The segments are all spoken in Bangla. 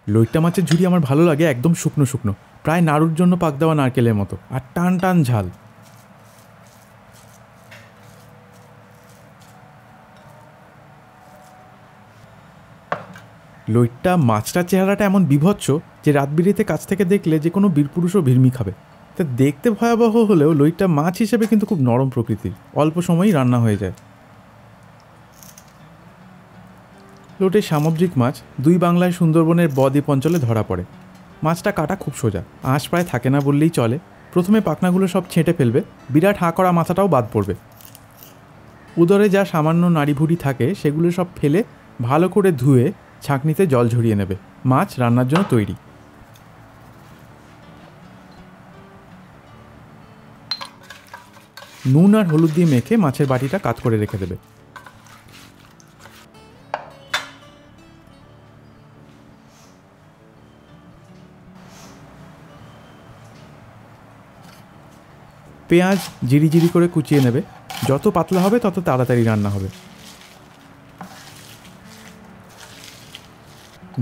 লইট্টা মাছের ঝুড়ি আমার ভালো লাগে একদম শুকনো শুকনো, প্রায় নাড়ুর জন্য পাক দেওয়া নারকেলের মতো, আর টান টান ঝাল। লইট্টা মাছটার চেহারাটা এমন বিভৎস যে রাতবিরেতে কাছ থেকে দেখলে যে কোনো বীরপুরুষও ভিড়মি খাবে। তা দেখতে ভয়াবহ হলেও লইট্টা মাছ হিসেবে কিন্তু খুব নরম প্রকৃতির, অল্প সময়েই রান্না হয়ে যায়। লোটে সামুদ্রিক মাছ 2 বাংলায় সুন্দরবনের বদ্বীপ অঞ্চলে ধরা পড়ে। মাছটা কাটা খুব সোজা, আঁশ প্রায় থাকে না বললেই চলে। প্রথমে পাখনাগুলো সব ছেঁটে ফেলবে, বিরাট হাঁ করা মাথাটাও বাদ পড়বে। উদরে যা সামান্য নাড়িভুড়ি থাকে সেগুলো সব ফেলে ভালো করে ধুয়ে ছাঁকনিতে জল ঝরিয়ে নেবে। মাছ রান্নার জন্য তৈরি। নুন আর হলুদ দিয়ে মেখে মাছের বাটিটা কাত করে রেখে দেবে। পেঁয়াজ জিরি জিরি করে কুচিয়ে নেবে, যত পাতলা হবে তত তাড়াতাড়ি রান্না হবে।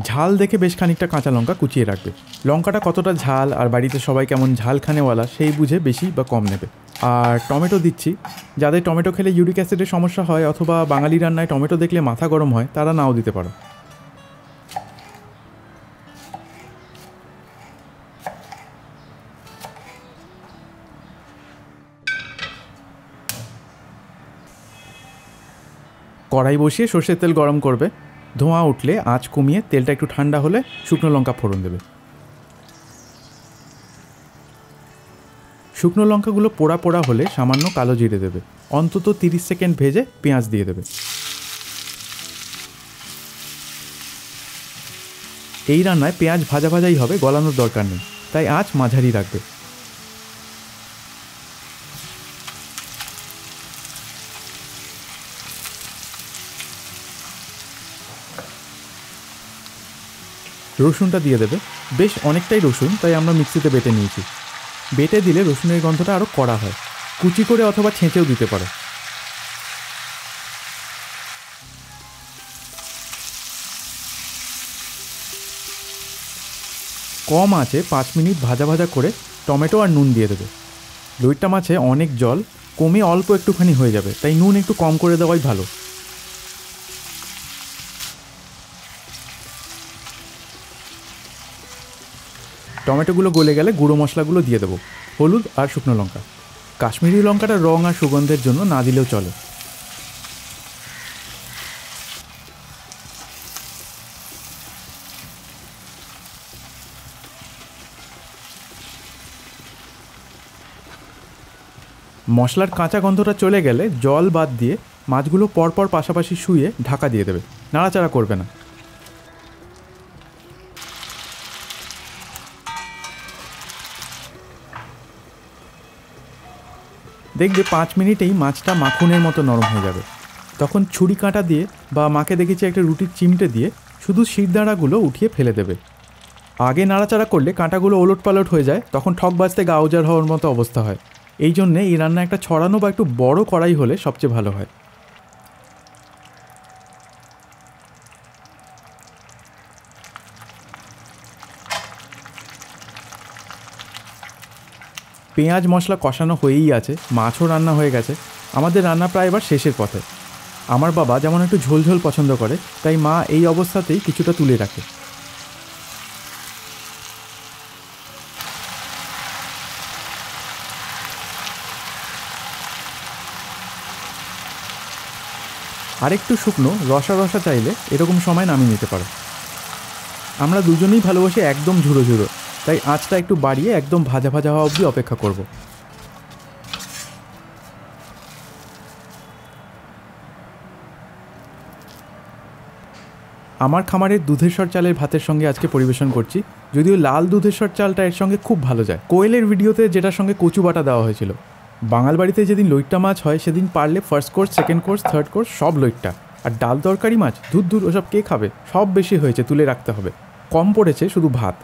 ঝাল দেখে বেশ খানিকটা কাঁচা লঙ্কা কুচিয়ে রাখবে। লঙ্কাটা কতটা ঝাল আর বাড়িতে সবাই কেমন ঝাল খানেওয়ালা সেই বুঝে বেশি বা কম নেবে। আর টমেটো দিচ্ছি, যাদের টমেটো খেলে ইউরিক অ্যাসিডের সমস্যা হয় অথবা বাঙালি রান্নায় টমেটো দেখলে মাথা গরম হয় তারা নাও দিতে পারো। কড়াই বসিয়ে সর্ষের তেল গরম করবে। ধোঁয়া উঠলে আঁচ কমিয়ে তেলটা একটু ঠান্ডা হলে শুকনো লঙ্কা ফোড়ন দেবে। শুকনো লঙ্কাগুলো পোড়া পোড়া হলে সামান্য কালো জিরে দেবে। অন্তত 30 সেকেন্ড ভেজে পেঁয়াজ দিয়ে দেবে। এই রান্নায় পেঁয়াজ ভাজা ভাজাই হবে, গলানোর দরকার নেই, তাই আঁচ মাঝারি রাখবে। রসুনটা দিয়ে দেবে। বেশ অনেকটাই রসুন, তাই আমরা মিক্সিতে বেটে নিয়েছি। বেটে দিলে রসুনের গন্ধটা আরও কড়া হয়। কুচি করে অথবা ছেঁচেও দিতে পারো। কম আঁচে 5 মিনিট ভাজা ভাজা করে টমেটো আর নুন দিয়ে দেবে। লইট্টা মাছে অনেক জল, কমে অল্প একটুখানি হয়ে যাবে, তাই নুন একটু কম করে দেওয়াই ভালো। টমেটোগুলো গলে গেলে গুঁড়ো মশলাগুলো দিয়ে দেবো, হলুদ আর শুকনো লঙ্কা। কাশ্মীরি লঙ্কাটা রং আর সুগন্ধের জন্য না দিলেও চলে। মশলার কাঁচা গন্ধটা চলে গেলে জল বাদ দিয়ে মাছগুলো পরপর পাশাপাশি শুয়ে ঢাকা দিয়ে দেবে, নাড়াচাড়া করবে না। দেখবে 5 মিনিটেই মাছটা মাখনের মতো নরম হয়ে যাবে। তখন ছুরি কাঁটা দিয়ে বা মাকে দেখেছি একটা রুটির চিমটে দিয়ে শুধু শিরদাঁড়াগুলো উঠিয়ে ফেলে দেবে। আগে নাড়াচাড়া করলে কাঁটাগুলো ওলট পালট হয়ে যায়, তখন ঠক বাজতে গা উজাড় হওয়ার মতো অবস্থা হয়। এই জন্যে এই রান্না একটা ছড়ানো বা একটু বড় কড়াই হলে সবচেয়ে ভালো হয়। পেঁয়াজ মশলা কষানো হয়েই আছে, মাছও রান্না হয়ে গেছে। আমাদের রান্না প্রায় এবার শেষের পথে। আমার বাবা যেমন একটু ঝোলঝোল পছন্দ করে, তাই মা এই অবস্থাতেই কিছুটা তুলে রাখে। আরেকটু শুকনো রসা রসা চাইলে এরকম সময় নামিয়ে নিতে পারো। আমরা দুজনেই ভালোবাসি একদম ঝুড়ো ঝুড়ো, তাই আঁচটা একটু বাড়িয়ে একদম ভাজা ভাজা হওয়া অবধি অপেক্ষা করব। আমার খামারের দুধেশ্বর চালের ভাতের সঙ্গে আজকে পরিবেশন করছি। যদিও লাল দুধেশ্বর চালটা এর সঙ্গে খুব ভালো যায়। কোয়েলের ভিডিওতে যেটার সঙ্গে কচু বাটা দেওয়া হয়েছিল। বাঙাল বাড়িতে যেদিন লইট্টা মাছ হয় সেদিন পারলে first course, second course, third course সব লইট্টা। আর ডাল তরকারি মাছ ধুর ধুর ওসব কে খাবে, সব বেশি হয়েছে, তুলে রাখতে হবে। কম পড়েছে শুধু ভাত।